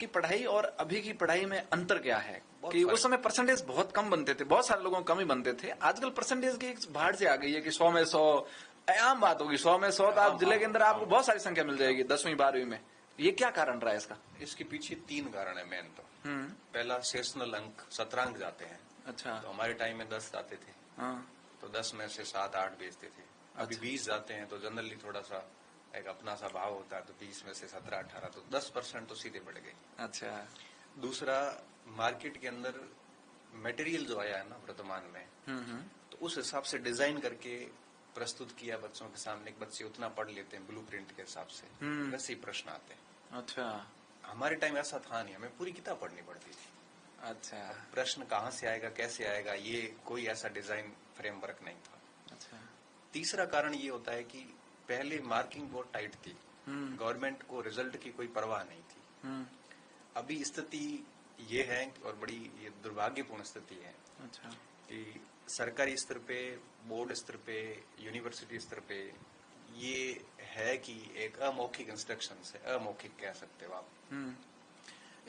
की पढ़ाई और अभी की पढ़ाई में अंतर क्या है? कि फर्क। उस समय परसेंटेज बहुत कम बनते थे, बहुत सारे लोगों को कम ही बनते थे। आजकल परसेंटेज की एक भाड़ से आ गई है कि 100 में 100 आम बात होगी। 100 में 100 तो आप जिले के अंदर आपको बहुत सारी संख्या मिल जाएगी 10वीं 12वीं में। ये क्या कारण रहा है इसका? इसके पीछे 3 कारण है मेन तो। पहला सेशनल अंक, सत्रांक जाते हैं। अच्छा। तो हमारे टाइम में 10 जाते थे। हाँ। तो 10 में से 7-8 भेजते थे। अभी 20 जाते हैं तो जनरली थोड़ा सा एक अपना सा भाव होता है, तो 20 में से 17-18 तो 10% तो सीधे बढ़ गए। अच्छा। दूसरा, मार्केट के अंदर मटेरियल जो आया है ना वर्तमान में, तो उस हिसाब से डिजाइन करके प्रस्तुत किया बच्चों के सामने। बच्चे उतना पढ़ लेते हैं ब्लूप्रिंट के हिसाब से, वैसे ही प्रश्न आते हैं। अच्छा। हमारे टाइम ऐसा था नहीं, हमें पूरी किताब पढ़नी पड़ती थी। अच्छा। प्रश्न कहाँ से आएगा, कैसे आएगा, ये कोई ऐसा डिजाइन फ्रेमवर्क नहीं था। अच्छा। तीसरा कारण ये होता है कि पहले मार्किंग बहुत टाइट थी। गवर्नमेंट को रिजल्ट की कोई परवाह नहीं थी। अभी स्थिति ये है, और बड़ी ये दुर्भाग्यपूर्ण स्थिति है। अच्छा। कि सरकारी स्तर पे, बोर्ड स्तर पे, यूनिवर्सिटी स्तर पे ये है कि एक अमौखिक इंस्ट्रक्शन से, अमौखिक कह सकते हो आप,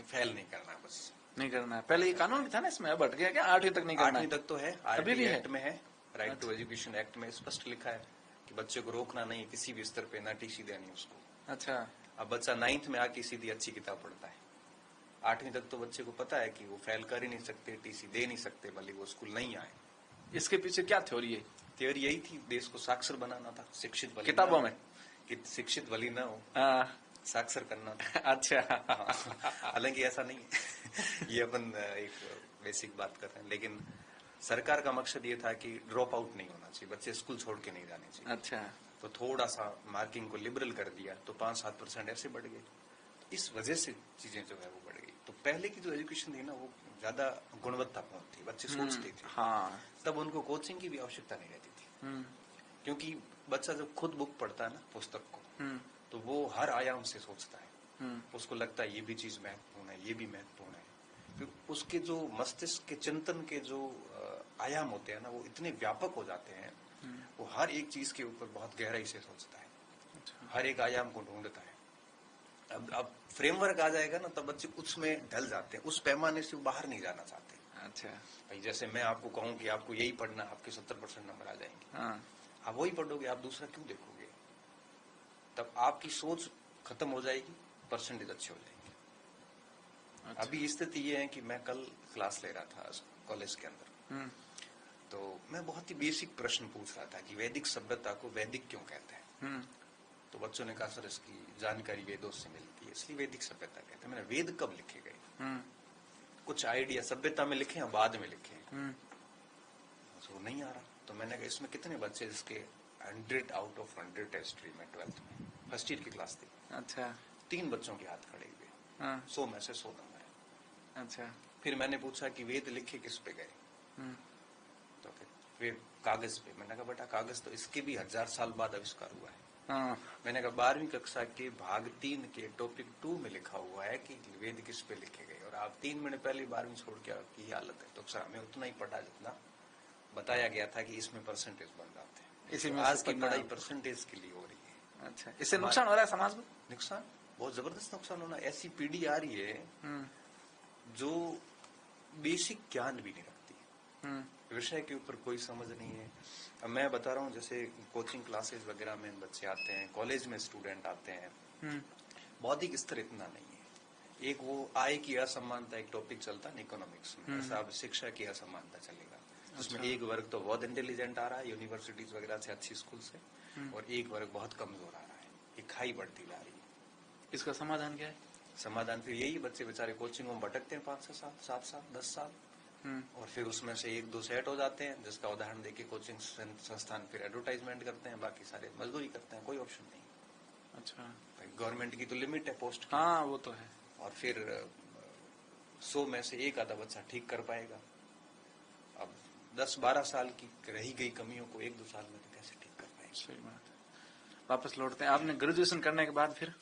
फेल नहीं करना, बस नहीं करना है। पहले ये कानून भी था ना इसमें, अब हट गया क्या? 8वीं तक नहीं करना? 8वीं तक तो है, अभी भी एक्ट है? में है, राइट टू एजुकेशन एक्ट में स्पष्ट लिखा है कि बच्चे को रोकना नहीं, किसी भी स्तर पे ना टीसी देनी उसको। अच्छा। अब बच्चा 9th में आके सीधी अच्छी किताब पढ़ता है। 8वीं तक तो बच्चे को पता है कि वो फेल कर ही नहीं सकते, टीसी दे नहीं सकते, भले वो स्कूल नहीं आए। इसके पीछे क्या थ्योरी है? थ्योरी यही थी, देश को साक्षर बनाना था, शिक्षित बलि किताबों में कि शिक्षित बलि न हो, साक्षर करना था। अच्छा। हालांकि ऐसा नहीं है। ये अपन एक बेसिक बात कर रहे हैं, लेकिन सरकार का मकसद ये था कि ड्रॉप आउट नहीं होना चाहिए, बच्चे स्कूल छोड़ के नहीं जाने चाहिए। अच्छा। तो थोड़ा सा मार्किंग को लिबरल कर दिया, तो 5-7% ऐसे बढ़ गए। इस वजह से चीजें जो है वो बढ़ गई। तो पहले की जो एजुकेशन थी ना, वो ज्यादा गुणवत्तापूर्ण थी, बच्चे सोचते थे। हाँ। तब उनको कोचिंग की भी आवश्यकता नहीं रहती थी। क्योंकि बच्चा जब खुद बुक पढ़ता है ना, पुस्तक को, तो वो हर आयाम से सोचता है। उसको लगता है ये भी चीज महत्वपूर्ण है, ये भी महत्वपूर्ण है। फिर उसके जो मस्तिष्क के चिंतन के जो आयाम होते हैं ना, वो इतने व्यापक हो जाते हैं। वो हर एक चीज के ऊपर बहुत गहराई से सोचता है। अच्छा। हर एक आयाम को ढूंढता है। अब फ्रेमवर्क आ जाएगा ना, तब बच्चे उसमें ढल जाते हैं, उस पैमाने से वो बाहर नहीं जाना चाहते। अच्छा। भाई जैसे मैं आपको कहूं कि आपको यही पढ़ना, आपके 70% नंबर आ जाएंगे। हाँ। आप वही पढ़ोगे, आप दूसरा क्यों देखोगे? तब आपकी सोच खत्म हो जाएगी, परसेंटेज अच्छे हो जाएंगे। अच्छा। अभी स्थिति ये है कि मैं कल क्लास ले रहा था कॉलेज के अंदर, तो मैं बहुत ही बेसिक प्रश्न पूछ रहा था कि वैदिक सभ्यता को वैदिक क्यों कहते हैं। तो बच्चों ने कहा सर इसकी जानकारी वेदों से मिलती है, इसलिए वैदिक सभ्यता कहते हैं। मैंने वेद कब लिखे गए? कुछ आइडिया सभ्यता में लिखे या बाद में लिखे? तो नहीं आ रहा। तो मैंने कहा इसमें कितने बच्चे जिसके 100 आउट ऑफ 100 हिस्ट्री में 12th में, फर्स्ट ईयर की क्लास थी। अच्छा। 3 बच्चों के हाथ खड़े हुए, 100 में से 100 नंबर। अच्छा। फिर मैंने पूछा कि वेद लिखे किस पे गए? तो फिर कागज पे। मैंने कहा बेटा कागज तो इसके भी 1000 साल बाद आविष्कार हुआ है। मैंने कहा 12वीं कक्षा के भाग 3 के टॉपिक 2 में लिखा हुआ है कि वेद किस पे लिखे गए, और आप 3 महीने पहले 12वीं छोड़ के आपकी हालत है। तो सर हमें उतना ही पढ़ा जितना बताया गया था कि इसमें परसेंटेज बन जाते हैं। इसी में आज की पढ़ाई परसेंटेज के लिए हो रही है। अच्छा। इससे नुकसान हो रहा है समाज को? नुकसान, बहुत जबरदस्त नुकसान होना। ऐसी पीढ़ी आ रही है जो बेसिक ज्ञान भी नहीं रखती, विषय के ऊपर कोई समझ नहीं है। अब मैं बता रहा हूँ, जैसे कोचिंग क्लासेस वगैरह में बच्चे आते हैं, कॉलेज में स्टूडेंट आते हैं, बौद्धिक स्तर इतना नहीं है। एक वो आय की असमानता एक टॉपिक चलता है इकोनॉमिक्स में, ऐसा अब शिक्षा की असमानता चलेगा। उसमें एक वर्ग तो बहुत इंटेलिजेंट आ रहा है यूनिवर्सिटीज वगैरह से, अच्छी स्कूल से, और एक वर्ग बहुत कमजोर आ रहा है। ये खाई बढ़ती जा रही है। इसका समाधान क्या है? समाधान फिर यही, बच्चे बेचारे कोचिंगों में भटकते हैं 5 साल, 7 साल, 10 साल, और फिर उसमें से 1-2 सेट हो जाते हैं, जिसका उदाहरण देके कोचिंग संस्थान फिर एडवर्टाइजमेंट करते हैं, बाकी सारे मजदूरी करते हैं, कोई ऑप्शन नहीं। अच्छा। गवर्नमेंट की तो लिमिट है पोस्ट की। हाँ वो तो है। और फिर 100 में से एक आधा बच्चा ठीक कर पाएगा। अब 10-12 साल की रही गई कमियों को 1-2 साल में तो कैसे ठीक कर पाएंगे? सही बात है। वापस लौटते हैं, आपने ग्रेजुएशन करने के बाद फिर